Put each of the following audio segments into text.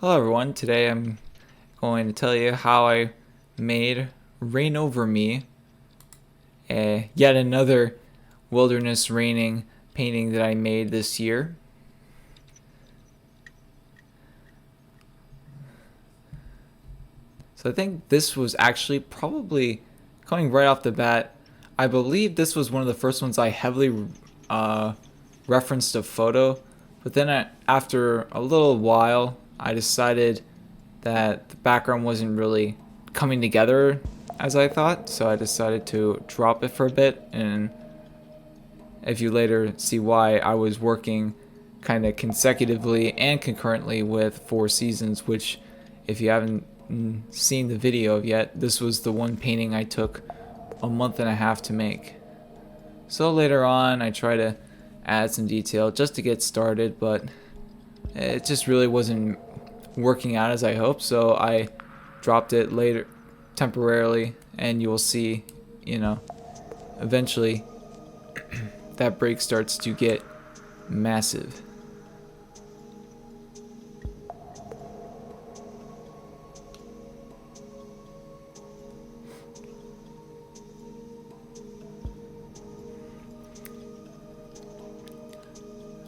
Hello everyone, today I'm going to tell you how I made Rain Over Me, yet another wilderness raining painting that I made this year. So I think this was actually probably coming right off the bat. I believe this was one of the first ones I heavily referenced a photo, but then after a little while I decided that the background wasn't really coming together as I thought, so I decided to drop it for a bit. And if you later see why, I was working kind of consecutively and concurrently with Four Seasons, which if you haven't seen the video yet, this was the one painting I took a month and a half to make. So later on I try to add some detail just to get started, but it just really wasn't working out as I hoped, so I dropped it later temporarily, and you will see, eventually that break starts to get massive.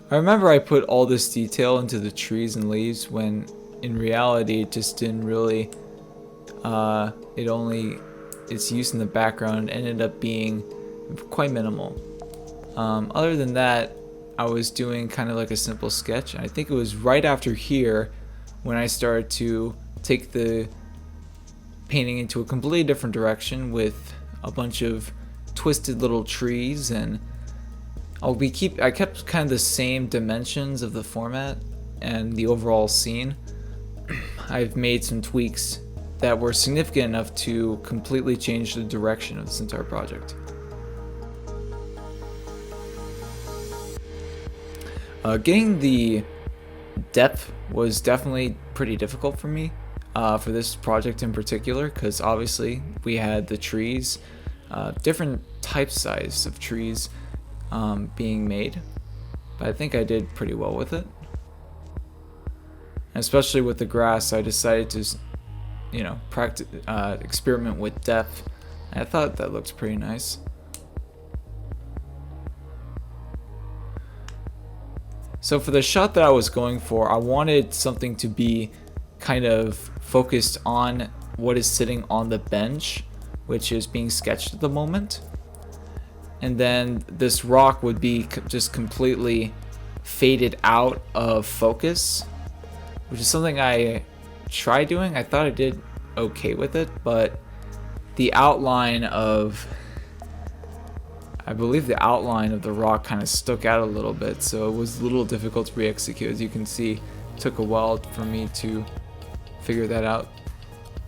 I remember I put all this detail into the trees and leaves when in reality it just didn't really its use in the background ended up being quite minimal. Other than that, I was doing kind of like a simple sketch, and I think it was right after here when I started to take the painting into a completely different direction with a bunch of twisted little trees, and I kept kind of the same dimensions of the format and the overall scene. I've made some tweaks that were significant enough to completely change the direction of this entire project. Getting the depth was definitely pretty difficult for me for this project in particular, because obviously we had the trees, different type size of trees being made, but I think I did pretty well with it. And especially with the grass, I decided to practice, experiment with depth. And I thought that looked pretty nice. So for the shot that I was going for, I wanted something to be kind of focused on what is sitting on the bench, which is being sketched at the moment. And then this rock would be just completely faded out of focus, which is something I tried doing. I thought I did okay with it, but I believe the outline of the rock kind of stuck out a little bit, so it was a little difficult to re-execute. As you can see, it took a while for me to figure that out.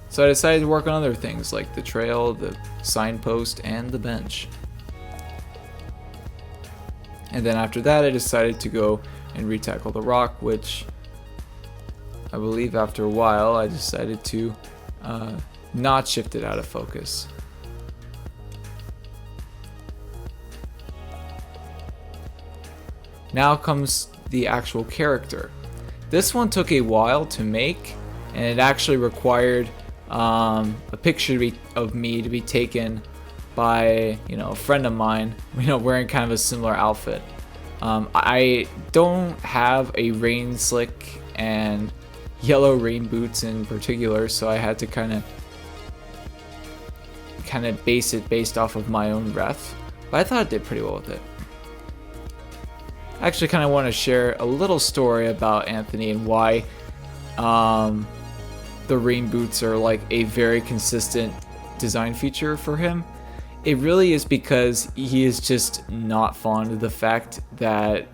So I decided to work on other things like the trail, the signpost, and the bench. And then after that, I decided to go and retackle the rock, which I believe after a while I decided to not shift it out of focus. Now comes the actual character. This one took a while to make, and it actually required a picture of me to be taken by a friend of mine, wearing kind of a similar outfit. I don't have a rain slick and yellow rain boots in particular, so I had to kind of base it based off of my own ref, but I thought it did pretty well with it. I actually kind of want to share a little story about Anthony and why the rain boots are like a very consistent design feature for him. It really is because he is just not fond of the fact that,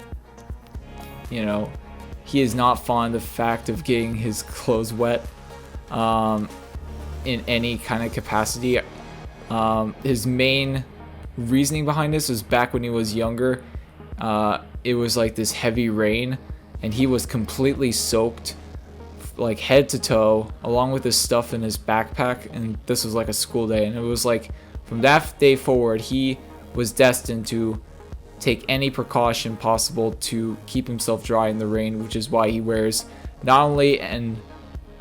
he is not fond of the fact of getting his clothes wet in any kind of capacity. His main reasoning behind this was back when he was younger. It was like this heavy rain, and he was completely soaked, like head to toe, along with his stuff in his backpack. And this was like a school day, and it was like from that day forward, he was destined to take any precaution possible to keep himself dry in the rain, which is why he wears not only an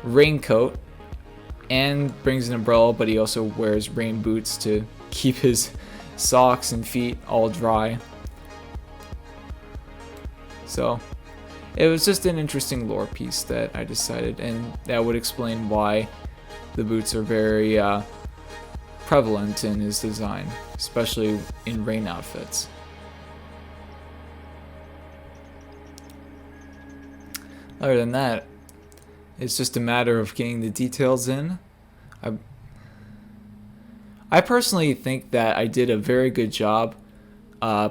raincoat and brings an umbrella, but he also wears rain boots to keep his socks and feet all dry. So it was just an interesting lore piece that I decided, and that would explain why the boots are very prevalent in his design, especially in rain outfits. Other than that, it's just a matter of getting the details in. I personally think that I did a very good job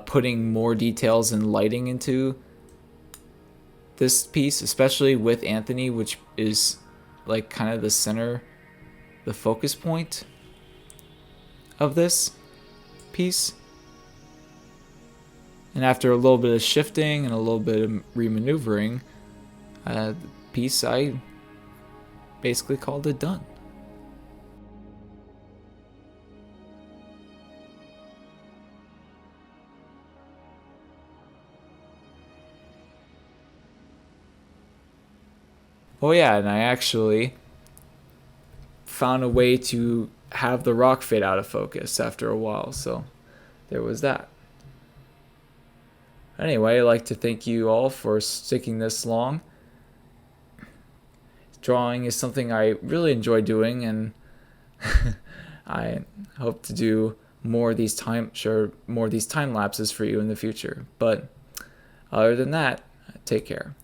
putting more details and lighting into this piece, especially with Anthony, which is like kind of the center, the focus point of this piece. And after a little bit of shifting and a little bit of remaneuvering, the piece, I basically called it done. Oh yeah, and I actually found a way to have the rock fade out of focus after a while, so there was that. Anyway, I'd like to thank you all for sticking this long. Drawing is something I really enjoy doing, and I hope to do more of these time lapses for you in the future. But other than that, take care.